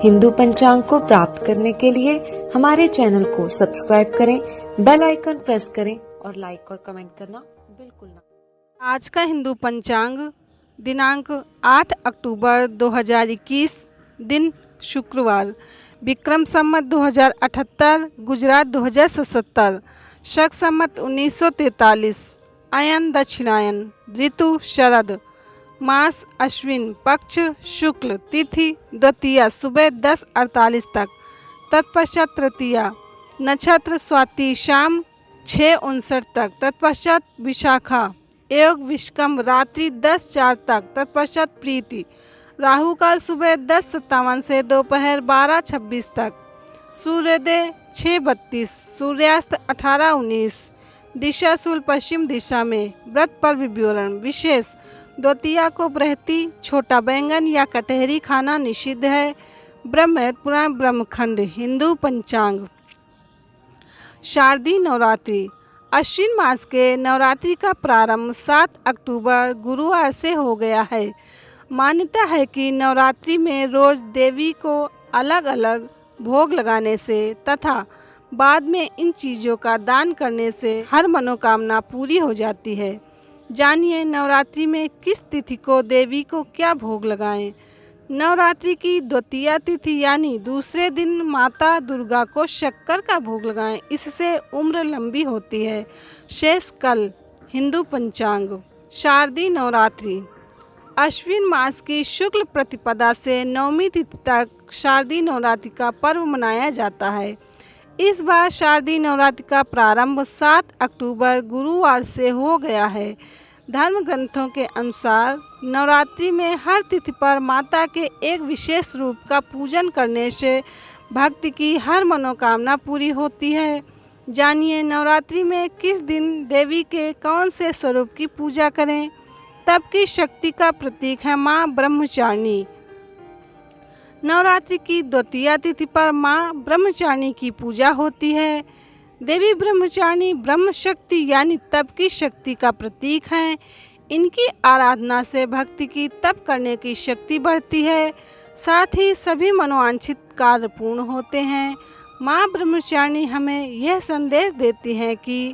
हिंदू पंचांग को प्राप्त करने के लिए हमारे चैनल को सब्सक्राइब करें, बेल आइकन प्रेस करें और लाइक और कमेंट करना बिल्कुल ना। आज का हिंदू पंचांग दिनांक 8 अक्टूबर 2021, दिन शुक्रवार, विक्रम संवत 2078, गुजरात 2077, शक संवत 1943, अयन दक्षिणायन, ऋतु शरद, मास अश्विन, पक्ष शुक्ल, तिथि द्वितीया सुबह 10:48 तक, तत्पश्चात तृतीया, नक्षत्र स्वाति शाम 6:59 तक, तत्पश्चात विशाखा, योग विष्कम रात्रि 10:04 तक, तत्पश्चात प्रीति, राहु काल सुबह 10:57 से दोपहर 12:26 तक, सूर्योदय 6:32, सूर्यास्त 18:19, दिशा शूल पश्चिम दिशा में। व्रत पर विवरण विशेष, द्वितीया को बृहति छोटा बैंगन या कटहरी खाना निषिद्ध है। ब्रह्म पुराण ब्रह्मखंड हिंदू पंचांग। शारदीय नवरात्रि। अश्विन मास के नवरात्रि का प्रारंभ 7 अक्टूबर गुरुवार से हो गया है। मान्यता है कि नवरात्रि में रोज देवी को अलग अलग भोग लगाने से तथा बाद में इन चीज़ों का दान करने से हर मनोकामना पूरी हो जाती है। जानिए नवरात्रि में किस तिथि को देवी को क्या भोग लगाएं। नवरात्रि की द्वितीया तिथि यानी दूसरे दिन माता दुर्गा को शक्कर का भोग लगाएं, इससे उम्र लंबी होती है। शेष कल हिंदू पंचांग। शारदीय नवरात्रि। अश्विन मास की शुक्ल प्रतिपदा से नवमी तिथि तक शारदीय नवरात्रि का पर्व मनाया जाता है। इस बार शारदीय नवरात्रि का प्रारंभ 7 अक्टूबर गुरुवार से हो गया है। धर्म ग्रंथों के अनुसार नवरात्रि में हर तिथि पर माता के एक विशेष रूप का पूजन करने से भक्त की हर मनोकामना पूरी होती है। जानिए नवरात्रि में किस दिन देवी के कौन से स्वरूप की पूजा करें। तप की शक्ति का प्रतीक है माँ ब्रह्मचारिणी। नवरात्रि की द्वितीया तिथि पर माँ ब्रह्मचारिणी की पूजा होती है। देवी ब्रह्मचारिणी ब्रह्म शक्ति यानी तप की शक्ति का प्रतीक है। इनकी आराधना से भक्ति की तप करने की शक्ति बढ़ती है, साथ ही सभी मनोवांछित कार्य पूर्ण होते हैं। माँ ब्रह्मचारिणी हमें यह संदेश देती हैं कि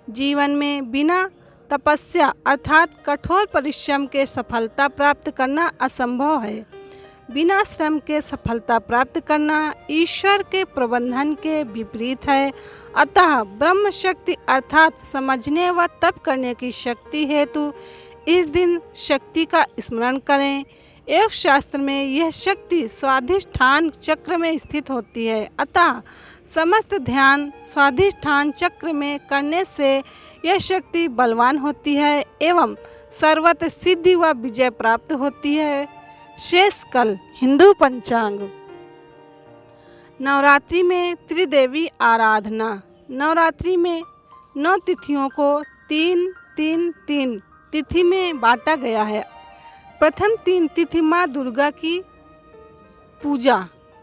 जीवन में बिना तपस्या अर्थात कठोर परिश्रम के सफलता प्राप्त करना असंभव है। बिना श्रम के सफलता प्राप्त करना ईश्वर के प्रबंधन के विपरीत है। अतः ब्रह्म शक्ति अर्थात समझने व तप करने की शक्ति हेतु इस दिन शक्ति का स्मरण करें। योग शास्त्र में यह शक्ति स्वाधिष्ठान चक्र में स्थित होती है। अतः समस्त ध्यान स्वाधिष्ठान चक्र में करने से यह शक्ति बलवान होती है एवं सर्वत्र सिद्धि व विजय प्राप्त होती है। शेष कल हिंदू पंचांग। नवरात्रि में त्रिदेवी आराधना। नवरात्रि में 9 तिथियों को 3-3-3 तिथि में बांटा गया है। प्रथम 3 तिथि माँ दुर्गा की पूजा,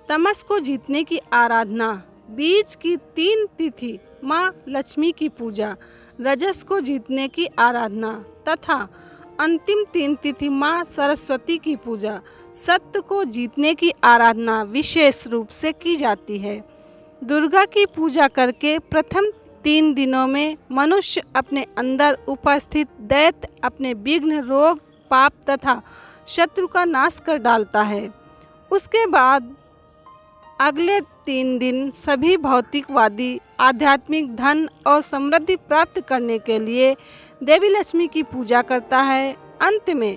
तमस को जीतने की आराधना। बीच की 3 तिथि माँ लक्ष्मी की पूजा, रजस को जीतने की आराधना तथा अंतिम 3 तिथि माँ सरस्वती की पूजा, सत्य को जीतने की आराधना विशेष रूप से की जाती है। दुर्गा की पूजा करके प्रथम 3 दिनों में मनुष्य अपने अंदर उपस्थित दैत्य अपने विघ्न, रोग, पाप तथा शत्रु का नाश कर डालता है। उसके बाद अगले 3 दिन सभी भौतिकवादी आध्यात्मिक धन और समृद्धि प्राप्त करने के लिए देवी लक्ष्मी की पूजा करता है। अंत में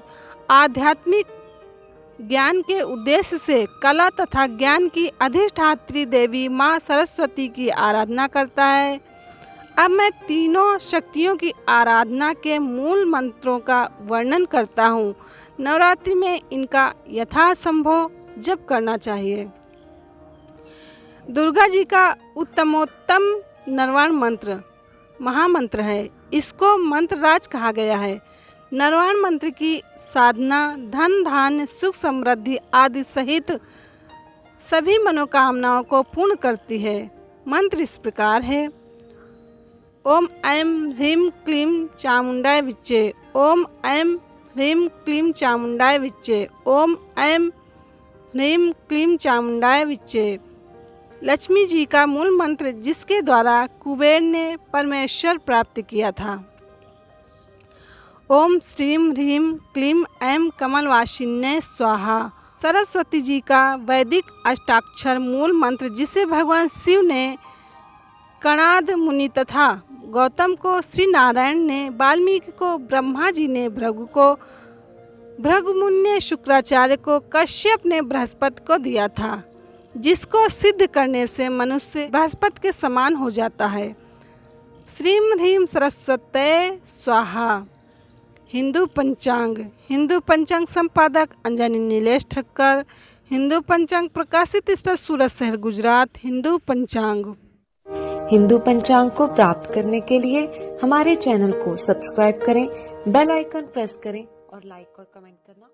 आध्यात्मिक ज्ञान के उद्देश्य से कला तथा ज्ञान की अधिष्ठात्री देवी माँ सरस्वती की आराधना करता है। अब मैं तीनों शक्तियों की आराधना के मूल मंत्रों का वर्णन करता हूँ। नवरात्रि में इनका यथासंभव जप करना चाहिए। दुर्गा जी का उत्तमोत्तम नरवाण मंत्र महामंत्र है। इसको मंत्रराज कहा गया है। नरवाण मंत्र की साधना धन, धान्य, सुख, समृद्धि आदि सहित सभी मनोकामनाओं को पूर्ण करती है। मंत्र इस प्रकार है। ओम ऐं ह्रीं क्लीं चामुंडाय विच्चे। ओम ऐं ह्रीं क्लीं चामुंडाय विच्चे। ओम ऐं ह्रीं क्लीं चामुंडाय विच्चे। लक्ष्मी जी का मूल मंत्र जिसके द्वारा कुबेर ने परमेश्वर प्राप्त किया था। ओम श्रीं ह्रीं क्लीं ऐं कमलवासिन्ये स्वाहा। सरस्वती जी का वैदिक अष्टाक्षर मूल मंत्र जिसे भगवान शिव ने कणाद मुनि तथा गौतम को श्री नारायण ने, वाल्मीकि को ब्रह्मा जी ने, भृगु को भृगु मुनि ने, शुक्राचार्य को कश्यप ने बृहस्पति को दिया था, जिसको सिद्ध करने से मनुष्य बृहस्पति के समान हो जाता है। श्रीं ह्रीं सरस्वत्यै स्वाहा। हिंदू पंचांग संपादक अंजनी नीलेश ठक्कर। हिंदू पंचांग प्रकाशित स्थल सूरत शहर गुजरात। हिंदू पंचांग को प्राप्त करने के लिए हमारे चैनल को सब्सक्राइब करें, बेल आइकन प्रेस करें और लाइक और कमेंट करना